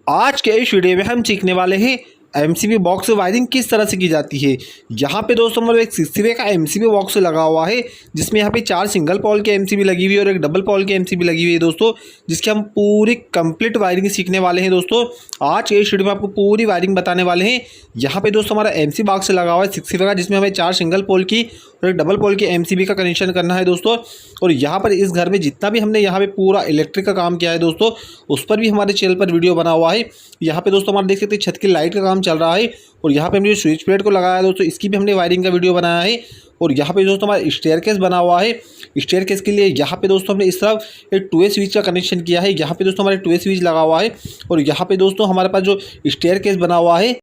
आज के इस वीडियो में हम सीखने वाले हैं एमसीबी बॉक्स वायरिंग किस तरह से की जाती है। यहाँ पे दोस्तों हमारे एक 60 वे का एमसीबी बॉक्स लगा हुआ है, जिसमें यहाँ पे 4 सिंगल पॉल के एमसीबी लगी हुई है और एक डबल पॉल के एमसीबी लगी हुई है दोस्तों, जिसकी हम पूरी कंप्लीट वायरिंग सीखने वाले हैं दोस्तों। आज के इस वीडियो में आपको पूरी वायरिंग बताने वाले हैं। यहाँ पे दोस्तों हमारा एमसीबी बॉक्स लगा हुआ है 60 वे का, जिसमें हमें 4 सिंगल पोल की और एक डबल पोल के एमसीबी का कनेक्शन करना है दोस्तों। और यहाँ पर इस घर में जितना भी हमने यहाँ पे पूरा इलेक्ट्रिक का काम किया है दोस्तों, उस पर भी हमारे चैनल पर वीडियो बना हुआ है। यहाँ पे दोस्तों हमारे देख सकते हैं छत की लाइट का काम चल रहा है, और यहाँ पे हमने जो स्विच प्लेट को लगाया है दोस्तों, इसकी भी हमने वायरिंग का वीडियो बनाया है। और यहाँ पे दोस्तों हमारा स्टेयरकेस बना हुआ है। स्टेयरकेस के लिए यहाँ पे दोस्तों हमने इस तरफ एक 2 स्विच का कनेक्शन किया है। यहाँ पे दोस्तों हमारे 2 स्विच लगा हुआ है, और यहाँ पे दोस्तों हमारे पास जो स्टेयरकेस बना हुआ है,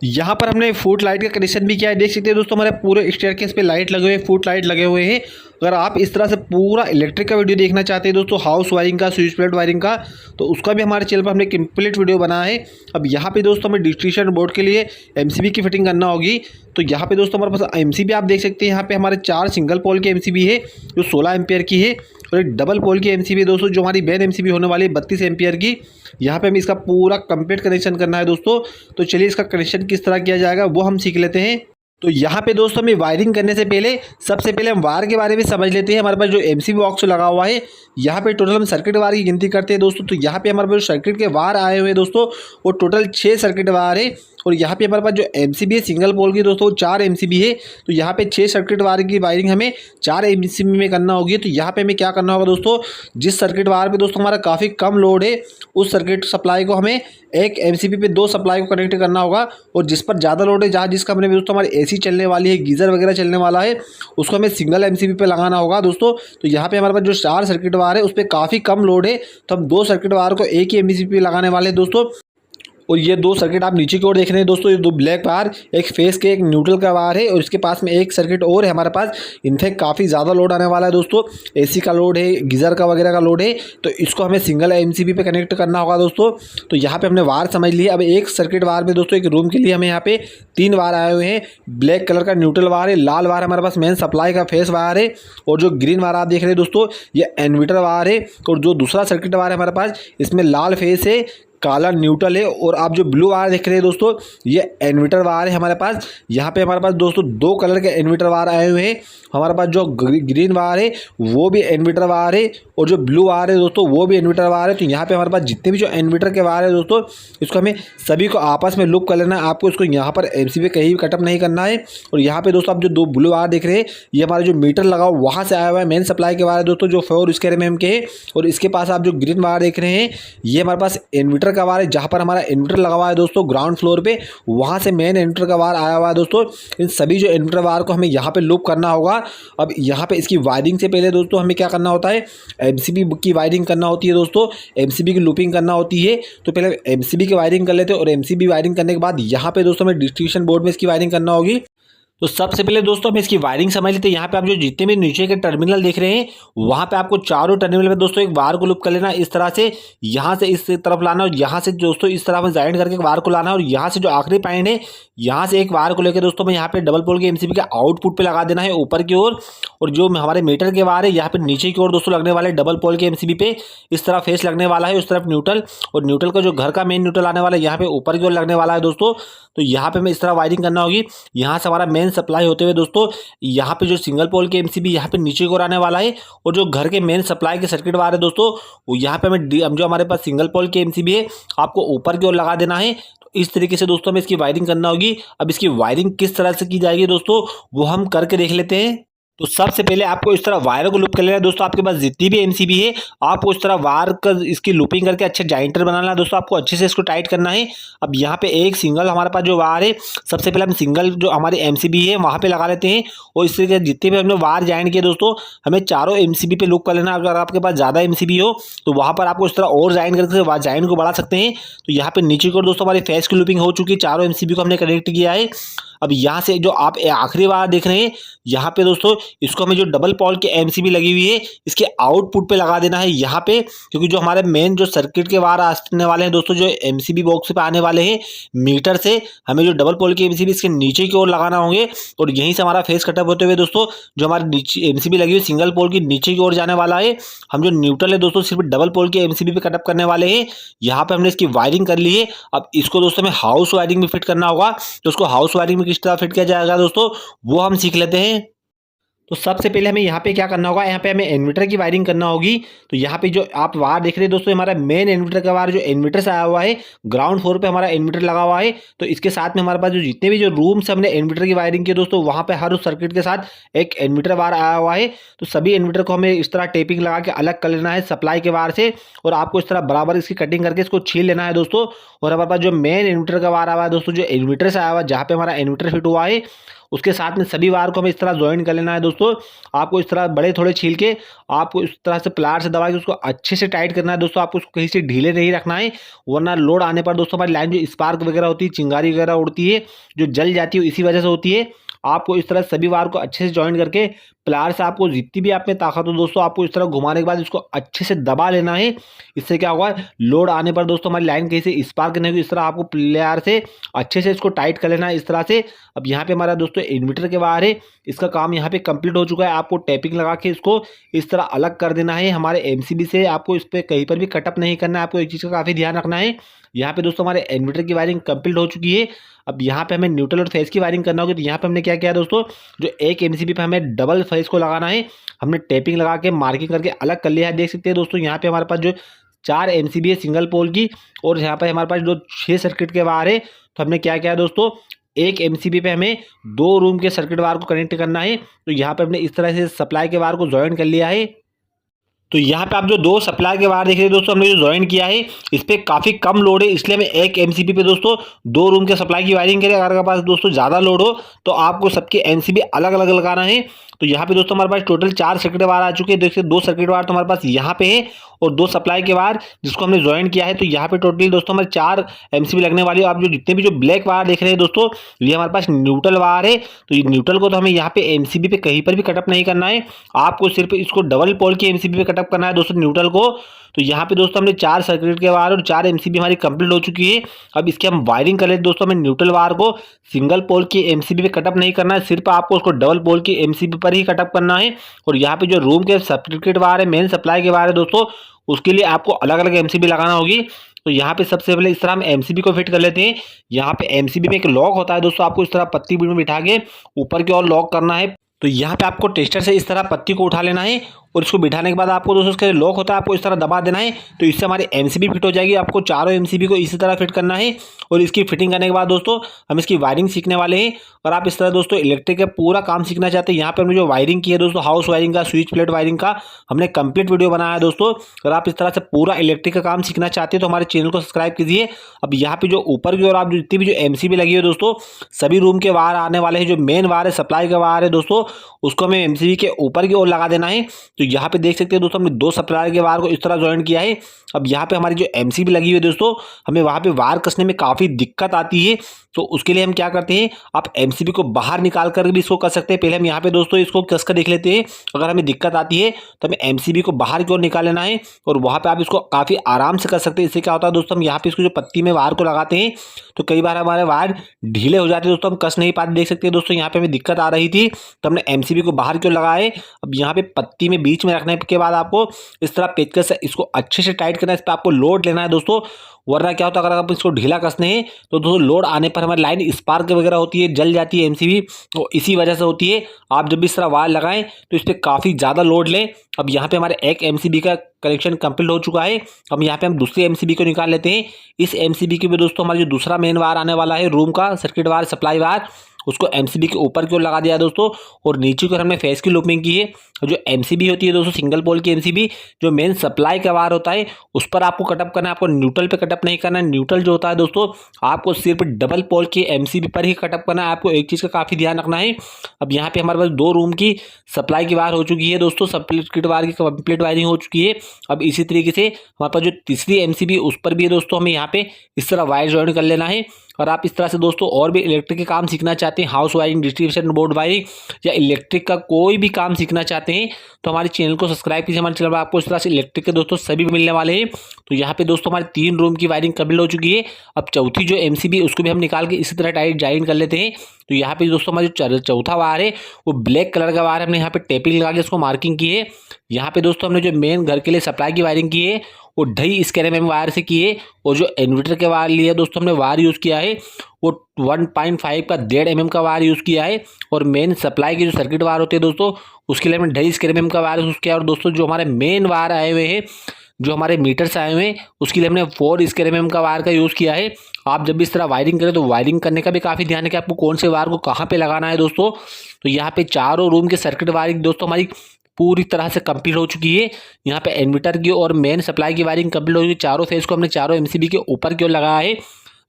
यहाँ पर हमने फुट लाइट का कनेक्शन भी किया है। देख सकते हैं दोस्तों हमारे पूरे स्टेयरकेस पे लाइट लगे हुए हैं, फुट लाइट लगे हुए हैं। अगर आप इस तरह से पूरा इलेक्ट्रिक का वीडियो देखना चाहते हैं दोस्तों, हाउस वायरिंग का, स्विच प्लेट वायरिंग का, तो उसका भी हमारे चैनल पर हमने कंप्लीट वीडियो बनाया है। अब यहाँ पे दोस्तों हमें डिस्ट्रीब्यूशन बोर्ड के लिए एमसीबी की फिटिंग करना होगी। तो यहाँ पे दोस्तों हमारे पास एमसीबी आप देख सकते हैं, यहाँ पे हमारे 4 सिंगल पोल की एमसीबी है जो 16 एम्पियर की है, और एक डबल पोल की एमसीबी दोस्तों जो हमारी मेन एमसीबी होने वाली है 32 एम्पियर की। यहाँ पे हमें इसका पूरा कंप्लीट कनेक्शन करना है दोस्तों। तो चलिए इसका कनेक्शन किस तरह किया जाएगा वो हम सीख लेते हैं। तो यहाँ पे दोस्तों हमें वायरिंग करने से पहले सबसे पहले हम वायर के बारे में समझ लेते हैं। हमारे पास जो एमसीबी बॉक्स लगा हुआ है, यहाँ पे टोटल हम सर्किट वायर की गिनती करते हैं दोस्तों। तो यहाँ पे हमारे पास जो सर्किट के वायर आए हुए हैं दोस्तों, वो टोटल 6 सर्किट वायर है। और यहाँ पे हमारे पास जो एमसीबी है सिंगल पोल की दोस्तों, 4 एमसीबी है। तो यहाँ पे 6 सर्किट वायर की वायरिंग हमें 4 एमसीबी में करना होगी। तो यहाँ पे हमें क्या करना होगा दोस्तों, जिस सर्किट वायर पे दोस्तों हमारा काफ़ी कम लोड है, उस सर्किट सप्लाई को हमें एक एमसीबी पे 2 सप्लाई को कनेक्ट करना होगा। और जिस पर ज़्यादा लोड है, जहाँ जिस कमरे में दोस्तों हमारी एसी चलने वाली है, गीज़र वगैरह चलने वाला है, उसको हमें सिंगल एमसीबी पे लगाना होगा दोस्तों। तो यहाँ पे हमारे पास जो 4 सर्किट वायर है उस पर काफ़ी कम लोड है, तो हम 2 सर्किट वायर को एक ही एमसीबी पे लगाने वाले हैं दोस्तों। और ये 2 सर्किट आप नीचे की ओर देख रहे हैं दोस्तों, ये 2 ब्लैक वायर, एक फेस के एक न्यूट्रल का वायर है, और इसके पास में एक सर्किट और है हमारे पास। इनफैक्ट काफ़ी ज़्यादा लोड आने वाला है दोस्तों, एसी का लोड है, गीज़र का वगैरह का लोड है, तो इसको हमें सिंगल एमसीबी पे कनेक्ट करना होगा दोस्तों। तो यहाँ पे हमने वायर समझ लिया। अब एक सर्किट वायर में दोस्तों, एक रूम के लिए हमें यहाँ पे 3 वायर आए हुए हैं। ब्लैक कलर का न्यूट्रल वायर है, लाल वायर हमारे पास मेन सप्लाई का फेस वायर है, और जो ग्रीन वायर आप देख रहे हैं दोस्तों, ये इन्वर्टर वायर है। और जो दूसरा सर्किट वायर है हमारे पास, इसमें लाल फेस है, काला न्यूट्रल है, और आप जो ब्लू वायर देख रहे हैं दोस्तों, ये इन्वर्टर वायर है हमारे पास। यहाँ पे हमारे पास दोस्तों 2 कलर के इन्वर्टर वायर आए हुए हैं। हमारे पास जो ग्रीन वायर है वो भी इन्वर्टर वायर है, और जो ब्लू वायर है दोस्तों वो भी इन्वर्टर वायर है। तो यहाँ पे हमारे पास जितने भी जो इन्वर्टर के वायर है दोस्तों, इसको हमें सभी को आपस में लूप कर लेना है। आपको इसको यहाँ पर एमसीबी कहीं भी कटअप नहीं करना है। और यहाँ पे दोस्तों आप जो 2 ब्लू वायर देख रहे हैं, ये हमारे जो मीटर लगा हुआ वहाँ से आया हुआ है, मेन सप्लाई के वायर है दोस्तों, जो 4 स्क्वायर mm के है। और इसके पास आप जो ग्रीन वायर देख रहे हैं, ये हमारे पास इन्वर्टर का वायर है, जहाँ पर हमारा इन्वर्टर लगा हुआ है दोस्तों ग्राउंड फ्लोर पे, वहाँ से मेन इन्वर्टर का वायर आया हुआ है दोस्तों। इन सभी जो इन्वर्टर वायर को हमें यहाँ पे लूप करना होगा। अब यहाँ पे इसकी वायरिंग से पहले दोस्तों हमें क्या करना होता है, एमसीबी की वायरिंग करना होती है दोस्तों, एमसीबी की लूपिंग करना होती है। तो पहले एमसीबी की वायरिंग कर लेते हैं, और एमसीबी वायरिंग करने के बाद यहाँ पे दोस्तों हमें डिस्ट्रीब्यूशन बोर्ड में इसकी वायरिंग करना होगी। तो सबसे पहले दोस्तों हम इसकी वायरिंग समझ लेते हैं। यहाँ पे आप जो जितने भी नीचे के टर्मिनल देख रहे हैं, वहाँ पे आपको चारों टर्मिनल में दोस्तों एक वायर को लूप कर लेना, इस तरह से यहाँ से इस तरफ लाना, और यहाँ से दोस्तों इस तरह में ज्वाइंट करके वायर को लाना, और यहाँ से जो आखिरी पॉइंट है, यहाँ से एक वायर को लेकर दोस्तों मैं यहाँ पे डबल पोल के एमसीबी के आउटपुट पे लगा देना है ऊपर की ओर। और जो हमारे मीटर के वायर है, यहाँ पे नीचे की ओर दोस्तों लगने वाले डबल पोल के एमसीबी पे इस तरह फेस लगने वाला है, उस तरफ न्यूट्रल, और न्यूट्रल का जो घर का मेन न्यूट्रल आने वाला है, यहाँ पे ऊपर की ओर लगने वाला है दोस्तों। तो यहाँ पे हमें इस तरह वायरिंग करना होगी। यहाँ से हमारा मेन सप्लाई होते हुए दोस्तों, यहाँ पे जो सिंगल पोल के एमसीबी यहाँ पे नीचे की ओर आने वाला है, और जो घर के मेन सप्लाई के सर्किट वायर है दोस्तों, वो यहाँ पे हमें जो हमारे पास सिंगल पोल के एमसीबी है, आपको ऊपर की ओर लगा देना है। तो इस तरीके से दोस्तों हमें इसकी वायरिंग करना होगी। अब इसकी वायरिंग किस तरह से की जाएगी दोस्तों, वो हम करके देख लेते हैं। तो सबसे पहले आपको इस तरह वायर को लूप कर लेना है दोस्तों। आपके पास जितनी भी एमसीबी है, आपको इस तरह वायर का इसकी लूपिंग करके अच्छे जॉइंटर बनाना है दोस्तों। आपको अच्छे से इसको टाइट करना है। अब यहाँ पे एक सिंगल हमारे पास जो वायर है, सबसे पहले हम सिंगल जो हमारी एमसीबी है वहाँ पे लगा लेते हैं, और इस तरीके जितने भी हमने वायर ज्वाइन किए दोस्तों, हमें चारों एमसीबी पे लूप कर लेना। अगर आपके पास ज़्यादा एमसीबी हो तो वहाँ पर आपको इस तरह और ज्वाइन करके ज्वाइन को बढ़ा सकते हैं। तो यहाँ पे नीचे की ओर दोस्तों हमारी फेस की लूपिंग हो चुकी है, चारों एमसीबी को हमने कनेक्ट किया है। अब यहाँ से जो आप आखिरी वायर देख रहे हैं, यहाँ पे दोस्तों इसको हमें जो डबल पॉल के एमसीबी लगी हुई है इसके आउटपुट पे लगा देना है यहाँ पे, क्योंकि जो हमारे मेन जो सर्किट के वायर आने वाले हैं दोस्तों, जो एमसीबी बॉक्स पे आने वाले हैं मीटर से, हमें जो डबल पॉल के एमसीबी इसके नीचे की ओर लगाना होंगे। और यहीं से हमारा फेस कटअप होते हुए दोस्तों जो हमारी नीचे एमसीबी लगी हुई सिंगल पोल की नीचे की ओर जाने वाला है। हम जो न्यूट्रल है दोस्तों सिर्फ डबल पोल के एमसीबी पे कटअप करने वाले हैं। यहाँ पे हमने इसकी वायरिंग कर ली है। अब इसको दोस्तों हमें हाउस वायरिंग में फिट करना होगा, तो उसको हाउस वायरिंग में किस तरह फिट किया जाएगा दोस्तों वो हम सीख लेते हैं। तो सबसे पहले हमें यहाँ पे क्या करना होगा, यहाँ पे हमें इन्वर्टर की वायरिंग करना होगी। तो यहाँ पे जो आप वायर देख रहे हैं दोस्तों, हमारा मेन इन्वर्टर का वायर जो इन्वर्टर से आया हुआ है, ग्राउंड फ्लोर पे हमारा इन्वर्टर लगा हुआ है। तो इसके साथ में हमारे पास जो जितने भी जो रूम से हमने इन्वर्टर की वायरिंग की दोस्तों, वहाँ पे हर उस सर्किट के साथ एक इन्वर्टर वायर आया हुआ है। तो सभी इन्वर्टर को हमें इस तरह टेपिंग लगा के अलग कर लेना है सप्लाई के वायर से, और आपको इस तरह बराबर इसकी कटिंग करके इसको छील लेना है दोस्तों। और हमारे पास जो मेन इन्वर्टर का वायर आया हुआ है दोस्तों, जो इन्वर्टर से आया हुआ है, जहाँ पे हमारा इन्वर्टर फिट हुआ है, उसके साथ में सभी वायर को हमें इस तरह ज्वाइन कर लेना है दोस्तों। आपको इस तरह बड़े थोड़े छील के आपको इस तरह से प्लायर से दबा के उसको अच्छे से टाइट करना है दोस्तों। आपको उसको कहीं से ढीले नहीं रखना है, वरना लोड आने पर दोस्तों हमारी लाइन जो स्पार्क वगैरह होती है, चिंगारी वगैरह उड़ती है, जो जल जाती है, इसी वजह से होती है। आपको इस तरह सभी वायर को अच्छे से ज्वाइन करके प्लायर से आपको जितनी भी आप में ताकत हो दोस्तों, आपको इस तरह घुमाने के बाद इसको अच्छे से दबा लेना है। इससे क्या होगा, लोड आने पर दोस्तों हमारी लाइन कहीं से स्पार्क नहीं होगी। इस तरह आपको प्लायर से अच्छे से इसको टाइट कर लेना है इस तरह से। अब यहाँ पे हमारा दोस्तों इन्वर्टर के वायर है, इसका काम यहाँ पे कंप्लीट हो चुका है। आपको टैपिंग लगा के इसको इस तरह अलग कर देना है हमारे एमसीबी से। आपको इस पर कहीं पर भी कटअप नहीं करना है। आपको एक चीज़ का काफ़ी ध्यान रखना है। यहाँ पे दोस्तों हमारे इन्वर्टर की वायरिंग कंप्लीट हो चुकी है। अब यहाँ पे हमें न्यूट्रल और फेस की वायरिंग करना होगी। तो यहाँ पे हमने क्या किया दोस्तों, जो एक एमसीबी पे हमें डबल फेस को लगाना है, हमने टेपिंग लगा के मार्किंग करके अलग कर लिया है। देख सकते हैं दोस्तों यहाँ पे हमारे पास जो 4 एमसीबी है सिंगल पोल की, और यहाँ पे हमारे पास जो 6 सर्किट के वायर है। तो हमने क्या किया दोस्तों, एक एमसीबी पे हमें 2 रूम के सर्किट वायर को कनेक्ट करना है। तो यहाँ पे हमने इस तरह से सप्लाई के वायर को ज्वाइन कर लिया है। तो यहाँ पे आप जो 2 सप्लाई के वायर देख रहे हैं दोस्तों, हमने जो ज्वाइन किया है इस पर काफ़ी कम लोड है, इसलिए हमें एक एमसीबी पे दोस्तों 2 रूम के सप्लाई की वायरिंग करें। अगर आपके पास दोस्तों ज़्यादा लोड हो तो आपको सबके एमसीबी अलग अलग लगाना है। तो यहाँ पे दोस्तों हमारे पास टोटल 4 सर्किट वायर आ चुके हैं। देखिए 2 सर्किट वायर तो हमारे पास यहाँ पे है, और 2 सप्लाई के वायर जिसको हमने ज्वाइन किया है। तो यहाँ पे टोटल दोस्तों हमारे 4 एमसीबी लगने वाली है। आप जो जितने भी जो ब्लैक वायर देख रहे हैं दोस्तों, ये हमारे पास न्यूट्रल वायर है। तो ये न्यूट्रल को तो हमें यहाँ पे एमसीबी पे कहीं पर भी कटअप नहीं करना है। आपको सिर्फ इसको डबल पोल की एमसीबी पे कटअप करना है दोस्तों न्यूट्रल को। तो यहाँ पे दोस्तों हमने 4 सर्किट के वायर और 4 एमसीबी हमारी कंप्लीट हो चुकी है। अब इसके हम वायरिंग कर लेते दोस्तों। हमें न्यूट्रल वायर को सिंगल पोल की एमसीबी पे कटअप नहीं करना है, सिर्फ आपको उसको डबल पोल की एमसीबी पर ही कटअप करना है। और यहाँ पे जो रूम के सर्किट वायर है, मेन सप्लाई के वायर है दोस्तों, उसके लिए आपको अलग अलग एमसीबी लगाना होगी। तो यहाँ पे सबसे पहले इस तरह हम एमसीबी को फिट कर लेते हैं। यहाँ पे एमसीबी में एक लॉक होता है दोस्तों, आपको इस तरह पत्ती में बिठा के ऊपर की ओर लॉक करना है। तो यहाँ पे आपको टेस्टर से इस तरह पत्ती को उठा लेना है, और इसको बिठाने के बाद आपको दोस्तों उसका लॉक होता है, आपको इस तरह दबा देना है। तो इससे हमारी एमसीबी फिट हो जाएगी। आपको चारों एमसीबी को इसी तरह फिट करना है। और इसकी फिटिंग करने के बाद दोस्तों हम इसकी वायरिंग सीखने वाले हैं। और आप इस तरह दोस्तों इलेक्ट्रिक का पूरा काम सीखना चाहते हैं, यहाँ पे हमने जो वायरिंग की है दोस्तों, हाउस वायरिंग का, स्विच प्लेट वायरिंग का, हमने कंप्लीट वीडियो बनाया है दोस्तों। अगर आप इस तरह से पूरा इलेक्ट्रिक का काम सीखना चाहते हैं तो हमारे चैनल को सब्सक्राइब कीजिए। अब यहाँ पे जो ऊपर की ओर आप जितनी भी जो एमसीबी लगी है दोस्तों, सभी रूम के वायर आने वाले हैं। जो मेन वायर है, सप्लाई का वायर है दोस्तों, उसको हमें एमसीबी के ऊपर की ओर लगा देना है। तो यहाँ पे देख सकते हैं दोस्तों, हमने 2 सप्लाई के वायर को इस तरह ज्वाइन किया है। अब यहाँ पे हमारी जो एमसीबी लगी हुई है दोस्तों, हमें वहाँ पे वायर कसने में काफ़ी दिक्कत आती है। तो उसके लिए हम क्या करते हैं, आप एमसीबी को बाहर निकाल कर भी इसको कर सकते हैं। पहले हम यहाँ पे दोस्तों इसको कस कर देख लेते हैं। अगर हमें दिक्कत आती है तो हमें एमसीबी को बाहर की ओर निकाल लेना है, और वहाँ पे आप इसको काफ़ी आराम से कर सकते हैं। इससे क्या होता है दोस्तों, हम यहाँ पे इसको जो पत्ती में वायर को लगाते हैं तो कई बार हमारे वायर ढीले हो जाते हैं दोस्तों, हम कस नहीं पाते। देख सकते हैं दोस्तों यहाँ पे हमें दिक्कत आ रही थी, तो हमने एमसीबी को बाहर की ओर लगाए। अब यहाँ पे पत्ती में बीच में रखने के बाद आपको इस तरह पेचकस से इसको अच्छे से टाइट करना है। इस पर आपको लोड लेना है दोस्तों, वरना क्या होता है, अगर आप इसको ढीला कसने हैं तो दोस्तों लोड आने पर हमारी लाइन स्पार्क वगैरह होती है, जल जाती है एमसीबी, तो इसी वजह से होती है। आप जब भी इस तरह वायर लगाएं तो इस पर काफ़ी ज़्यादा लोड लें। अब यहाँ पे हमारे एक एमसीबी का कनेक्शन कंप्लीट हो चुका है। अब यहाँ पे हम दूसरी एमसीबी को निकाल लेते हैं। इस एमसीबी के भी दोस्तों हमारा जो दूसरा मेन वायर आने वाला है, रूम का सर्किट वायर, सप्लाई वायर, उसको एमसीबी के ऊपर की ओर लगा दिया दोस्तों, और नीचे की ओर हमने फेस की लूपिंग की है। जो एमसीबी होती है दोस्तों, सिंगल पोल की एमसीबी, जो मेन सप्लाई का वायर होता है उस पर आपको कटअप करना है। आपको न्यूट्रल पे कटअप नहीं करना है। न्यूट्रल जो होता है दोस्तों, आपको सिर्फ डबल पोल की एमसीबी पर ही कटअप करना है। आपको एक चीज़ का काफ़ी ध्यान रखना है। अब यहाँ पे हमारे पास 2 रूम की सप्लाई की वायर हो चुकी है दोस्तों, सर्किट वायर की कंप्लीट वायरिंग हो चुकी है। अब इसी तरीके से हमारे पास जो तीसरी एमसीबी उस पर भी है दोस्तों, हमें यहाँ पे इस तरह वायर ज्वाइन कर लेना है। और आप इस तरह से दोस्तों और भी इलेक्ट्रिक के काम सीखना चाहते हैं, house wiring, distribution board wiring या इलेक्ट्रिक का कोई भी काम सीखना चाहते हैं, तो हमारे चैनल को सब्सक्राइब कीजिए। हमारे चैनल पर आपको इस तरह से इलेक्ट्रिक के दोस्तों सभी मिलने वाले हैं। तो यहाँ पे दोस्तों हमारे 3 रूम की वायरिंग कंप्लीट हो चुकी है। अब चौथी जो एमसीबी उसको भी हम निकाल के इसी तरह टाइट ज्वाइन कर लेते हैं। तो यहाँ पे दोस्तों हमारा जो चौथा वायर है वो ब्लैक कलर का वायर है, हमने यहाँ पे टेपिंग लगा के इसको मार्किंग की है। यहाँ पे दोस्तों हमने जो मेन घर के लिए सप्लाई की वायरिंग की है वो 2.5 स्क्वायर mm वायर से की है, और जो इन्वर्टर के वायर लिए दोस्तों हमने वायर यूज़ किया है वो 1.5 का 1.5 mm का वायर यूज़ किया है। और मेन सप्लाई के जो सर्किट वायर होते हैं दोस्तों उसके लिए हमने 2.5 स्क्वायर mm का वायर यूज़ किया है। और दोस्तों जो हमारे मेन वायर आए हुए हैं, जो हमारे मीटर से आए हुए हैं, उसके लिए हमने 4 स्क्वायर mm का वायर का यूज़ किया है। आप जब भी इस तरह वायरिंग करें तो वायरिंग करने का भी काफ़ी ध्यान है कि आपको कौन से वायर को कहाँ पे लगाना है दोस्तों। तो यहाँ पे चारों रूम के सर्किट वायरिंग दोस्तों हमारी पूरी तरह से कंप्लीट हो चुकी है। यहाँ पे इन्वर्टर की और मेन सप्लाई की वायरिंग कंप्लीट हो चुकी है। चारों फेज को हमने चारों एमसीबी के ऊपर की ओर लगाया है।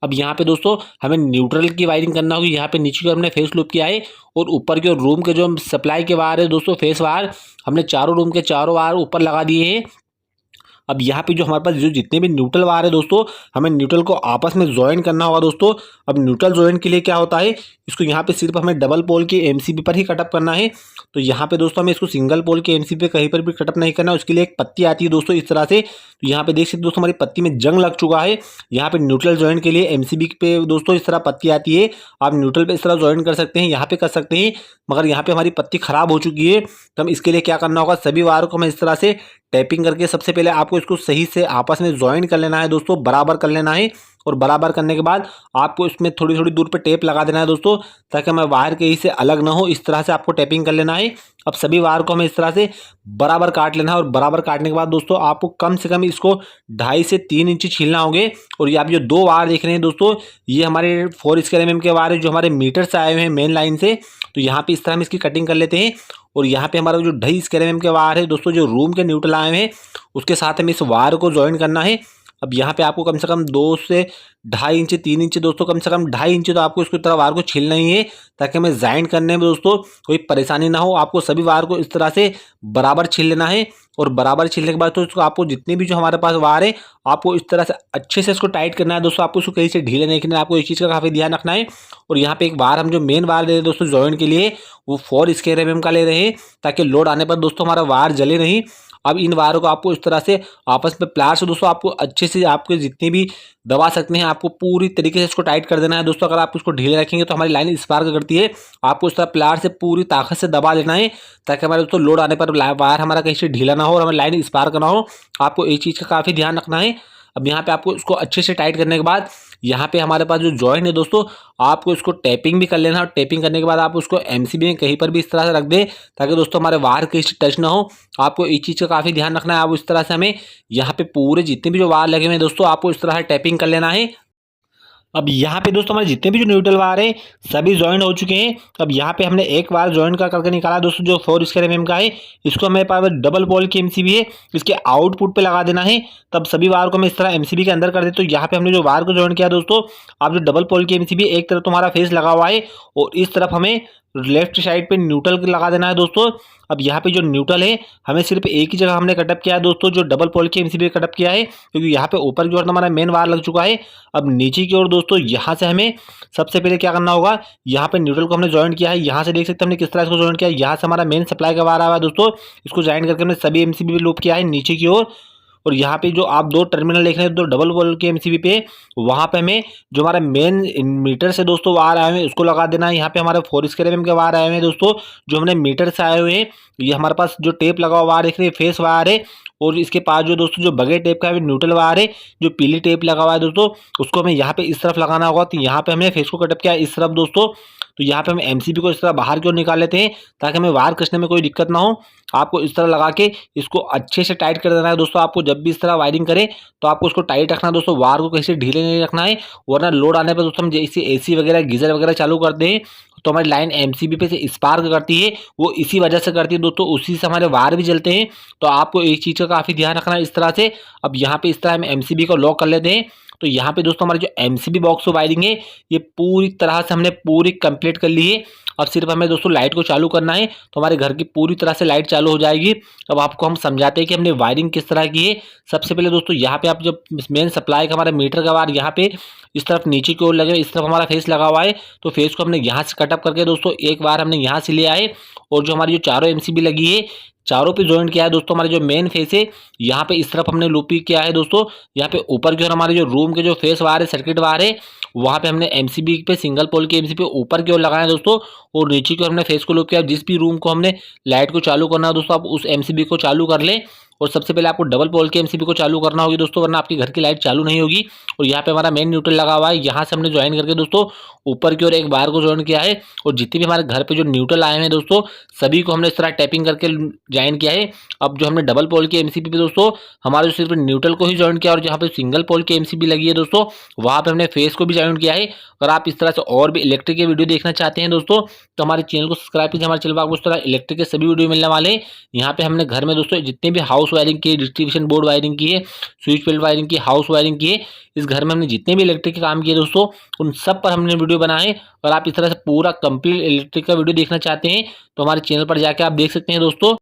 अब यहाँ पे दोस्तों हमें न्यूट्रल की वायरिंग करना होगी। यहाँ पे नीचे की ओर हमने फेस लूप किया है, और ऊपर की ओर रूम के जो सप्लाई के वायर है दोस्तों फेस वायर हमने चारों रूम के चारों वायर ऊपर लगा दिए हैं। अब यहाँ पे जो हमारे पास जो जितने भी न्यूट्रल वायर है दोस्तों हमें न्यूट्रल को आपस में ज्वाइन करना होगा दोस्तों। अब न्यूट्रल ज्वाइन के लिए क्या होता है, इसको यहाँ पे सिर्फ हमें डबल पोल के एमसीबी पर ही कटअप करना है। तो यहाँ पे दोस्तों हमें इसको सिंगल पोल के एमसीबी पे कहीं पर भी कटअप नहीं करना है। उसके लिए एक पत्ती आती है दोस्तों इस तरह से। तो यहाँ पे देख सकते दोस्तों हमारी पत्ती में जंग लग चुका है। यहाँ पे न्यूट्रल ज्वाइन के लिए एमसीबी पे दोस्तों इस तरह पत्ती आती है। आप न्यूट्रल पे इस तरह ज्वाइन कर सकते हैं, यहाँ पे कर सकते हैं, मगर यहाँ पे हमारी पत्ती खराब हो चुकी है। तो हम इसके लिए क्या करना होगा, सभी वायर को हमें इस तरह से टैपिंग करके सबसे पहले आपको इसको सही से आपस में ज्वाइन कर लेना है दोस्तों, बराबर कर लेना है। और बराबर करने के बाद आपको इसमें थोड़ी थोड़ी दूर पे टेप लगा देना है दोस्तों, ताकि हमें वायर कहीं से अलग ना हो। इस तरह से आपको टैपिंग कर लेना है। अब सभी वायर को हमें इस तरह से बराबर काट लेना है, और बराबर काटने के बाद दोस्तों आपको कम से कम इसको 2.5 से 3 इंच छीलना होंगे। और ये आप जो 2 वायर देख रहे हैं दोस्तों ये हमारे 4 स्क्वायर mm के वायर है जो हमारे मीटर से आए हुए हैं मेन लाइन से। तो यहाँ पे इस तरह हम इसकी कटिंग कर लेते हैं। और यहाँ पे हमारा जो 2.5 स्क्वायर mm के वायर है दोस्तों जो रूम के न्यूट्रल आए हैं उसके साथ हमें इस वायर को ज्वाइन करना है। अब यहाँ पे आपको कम से कम 2 से 2.5 इंच 3 इंच दोस्तों कम से कम 2.5 इंच तो आपको इसको तरह वायर को छीलना ही है, ताकि हमें ज्वाइन करने में दोस्तों कोई परेशानी ना हो। आपको सभी वायर को इस तरह से बराबर छील लेना है। और बराबर छीलने के बाद तो इसको आपको जितने भी जो हमारे पास वायर है आपको इस तरह से अच्छे से इसको टाइट करना है दोस्तों। आपको इसको कहीं से ढीले नहीं करना है, आपको इस चीज़ का काफ़ी ध्यान रखना है। और यहाँ पे एक वायर हम जो मेन वायर ले रहे हैं दोस्तों जॉइन के लिए वो 4 स्क्वायर mm का ले रहे हैं, ताकि लोड आने पर दोस्तों हमारा वायर जले नहीं। अब इन वायरों को आपको इस तरह से आपस में प्लार से दोस्तों आपको अच्छे से आपके जितने भी दबा सकते हैं आपको पूरी तरीके से इसको टाइट कर देना है दोस्तों। अगर आप इसको ढीले रखेंगे तो हमारी लाइन स्पार्क करती है। आपको इस तरह प्लार से पूरी ताकत से दबा लेना है, ताकि हमारे दोस्तों लोड आने पर वायर हमारा कहीं से ढीला ना हो और हमारी लाइन स्पार्क ना हो। आपको इस चीज़ का काफ़ी ध्यान रखना है। अब यहाँ पे आपको इसको अच्छे से टाइट करने के बाद यहाँ पे हमारे पास जो जॉइन है दोस्तों आपको इसको टैपिंग भी कर लेना है। और टैपिंग करने के बाद आप उसको एमसीबी में कहीं पर भी इस तरह से रख दें, ताकि दोस्तों हमारे वायर कहीं से टच ना हो। आपको इस चीज़ का काफ़ी ध्यान रखना है। आप इस तरह से हमें यहाँ पे पूरे जितने भी जो वायर लगे हुए हैं दोस्तों आपको इस तरह से टैपिंग कर लेना है। अब यहाँ पे दोस्तों हमारे जितने भी जो न्यूट्रल वायर है सभी ज्वाइन हो चुके हैं। अब यहाँ पे हमने एक वायर ज्वाइन करके निकाला दोस्तों जो 4 स्क्वायर mm का है। इसको हमें पास डबल पोल की एमसीबी है, इसके आउटपुट पे लगा देना है। तब सभी वायर को हम इस तरह एमसीबी के अंदर कर देते। तो यहाँ पे हमने जो वायर को ज्वाइन किया दोस्तों, आप जो डबल पोल की एमसीबी एक तरफ तुम्हारा फेस लगा हुआ है और इस तरफ हमें लेफ्ट साइड पे न्यूट्रल लगा देना है दोस्तों। अब यहाँ पे जो न्यूट्रल है हमें सिर्फ एक ही जगह हमने कटअप किया है दोस्तों, जो डबल पोल की एमसीबी कटअप किया है, क्योंकि यहाँ पे ऊपर की ओर हमारा मेन वायर लग चुका है। अब नीचे की ओर दोस्तों यहाँ से हमें सबसे पहले क्या करना होगा, यहाँ पे न्यूट्रल को हमने ज्वाइन किया है। यहाँ से देख सकते हैं हमने किस तरह इसको ज्वाइन किया है। यहाँ से हमारा मेन सप्लाई का वायर आया है दोस्तों, इसको ज्वाइन करके हमने सभी एमसीबी लूप किया है नीचे की ओर। और यहाँ पे जो आप 2 टर्मिनल देख रहे हैं तो डबल पोल के एमसीबी पे वहाँ पे हमें जो हमारा मेन मीटर से दोस्तों वायर आए हुए हैं उसको लगा देना है। यहाँ पे हमारे 4 स्क्वायर mm के वायर आए हुए हैं दोस्तों, जो हमने मीटर से आए हुए हैं। ये हमारे पास जो टेप लगा हुआ वायर देख रहे हैं फेस वायर है, और इसके पास जो दोस्तों जो बगैर टेप का न्यूट्रल वायर है, जो पीली टेप लगा हुआ है दोस्तों उसको हमें यहाँ पे इस तरफ लगाना होगा। तो यहाँ पे हमने फेस को कटअप किया इस तरफ दोस्तों। तो यहाँ पे हम एमसीबी को इस तरह बाहर की ओर निकाल लेते हैं, ताकि हमें वायर कसने में कोई दिक्कत ना हो। आपको इस तरह लगा के इसको अच्छे से टाइट कर देना है दोस्तों। आपको जब भी इस तरह वायरिंग करें तो आपको उसको टाइट रखना है दोस्तों, वायर को कहीं से ढीले नहीं रखना है, वरना लोड आने पर दोस्तों हम जैसे एसी वगैरह गीजर वगैरह चालू करते हैं तो हमारी लाइन एमसीबी पे से स्पार्क करती है, वो इसी वजह से करती है दोस्तों, उसी से हमारे वायर भी जलते हैं। तो आपको एक चीज़ का काफ़ी ध्यान रखना है इस तरह से। अब यहाँ पे इस तरह हम एमसीबी को लॉक कर लेते हैं। तो यहाँ पे दोस्तों हमारी जो एमसीबी बॉक्स वायरिंग है ये पूरी तरह से हमने पूरी कंप्लीट कर ली है। अब सिर्फ हमें दोस्तों लाइट को चालू करना है, तो हमारे घर की पूरी तरह से लाइट चालू हो जाएगी। अब आपको हम समझाते हैं कि हमने वायरिंग किस तरह की है। सबसे पहले दोस्तों यहाँ पे आप जब मेन सप्लाई का हमारा मीटर का वायर यहाँ पे इस तरफ नीचे की ओर लगे, इस तरफ हमारा फेस लगा हुआ है। तो फेस को हमने यहाँ से कटअप करके दोस्तों एक बार हमने यहाँ से ले आए और जो हमारी जो चारों एमसीबी लगी है चारों पे जॉइंट किया है दोस्तों। हमारे जो मेन फेस है यहाँ पे इस तरफ हमने लूपी किया है दोस्तों। यहाँ पे ऊपर की ओर हमारे जो रूम के जो फेस वायर है, सर्किट वायर है, वहाँ पे हमने एमसीबी पे सिंगल पोल के एमसीबी पे ऊपर की ओर लगाया है दोस्तों। और नीचे की ओर हमने फेस को लूप किया। जिस भी रूम को हमने लाइट को चालू करना है दोस्तों, आप उस एमसीबी को चालू कर लें। और सबसे पहले आपको डबल पोल के एमसीबी को चालू करना होगी दोस्तों, वरना आपके घर की लाइट चालू नहीं होगी। और यहाँ पे हमारा मेन न्यूट्रल लगा हुआ है, यहाँ से हमने ज्वाइन करके दोस्तों ऊपर की ओर एक बार को ज्वाइन किया है। और जितने भी हमारे घर पे जो न्यूट्रल आए हैं दोस्तों, सभी को हमने इस तरह टैपिंग करके ज्वाइन किया है। अब जो हमने डबल पोल की एमसीबी पे दोस्तों हमारे जो सिर्फ न्यूट्रल को ही ज्वाइन किया, और जहाँ पे सिंगल पोल की एमसीबी लगी है दोस्तों, वहाँ पे हमने फेस को भी ज्वाइन किया है। अगर आप इस तरह से और भी इलेक्ट्रिक के वीडियो देखना चाहते हैं दोस्तों, तो हमारे चैनल को सब्सक्राइब कीजिए। हमारे चैनल पर आपको इस तरह इलेक्ट्रिक के सभी वीडियो मिलने वाले हैं। यहाँ पे हमने घर में दोस्तों जितने भी हाउस वायरिंग की, डिस्ट्रीब्यूशन बोर्ड वायरिंग की है, स्विच बेल्ट वायरिंग की, हाउस वायरिंग की है, इस घर में हमने जितने भी इलेक्ट्रिक के काम किए दोस्तों, उन सब पर हमने वीडियो बनाए। और आप इस तरह से पूरा कंप्लीट इलेक्ट्रिक का वीडियो देखना चाहते हैं तो हमारे चैनल पर जाकर आप देख सकते हैं दोस्तों।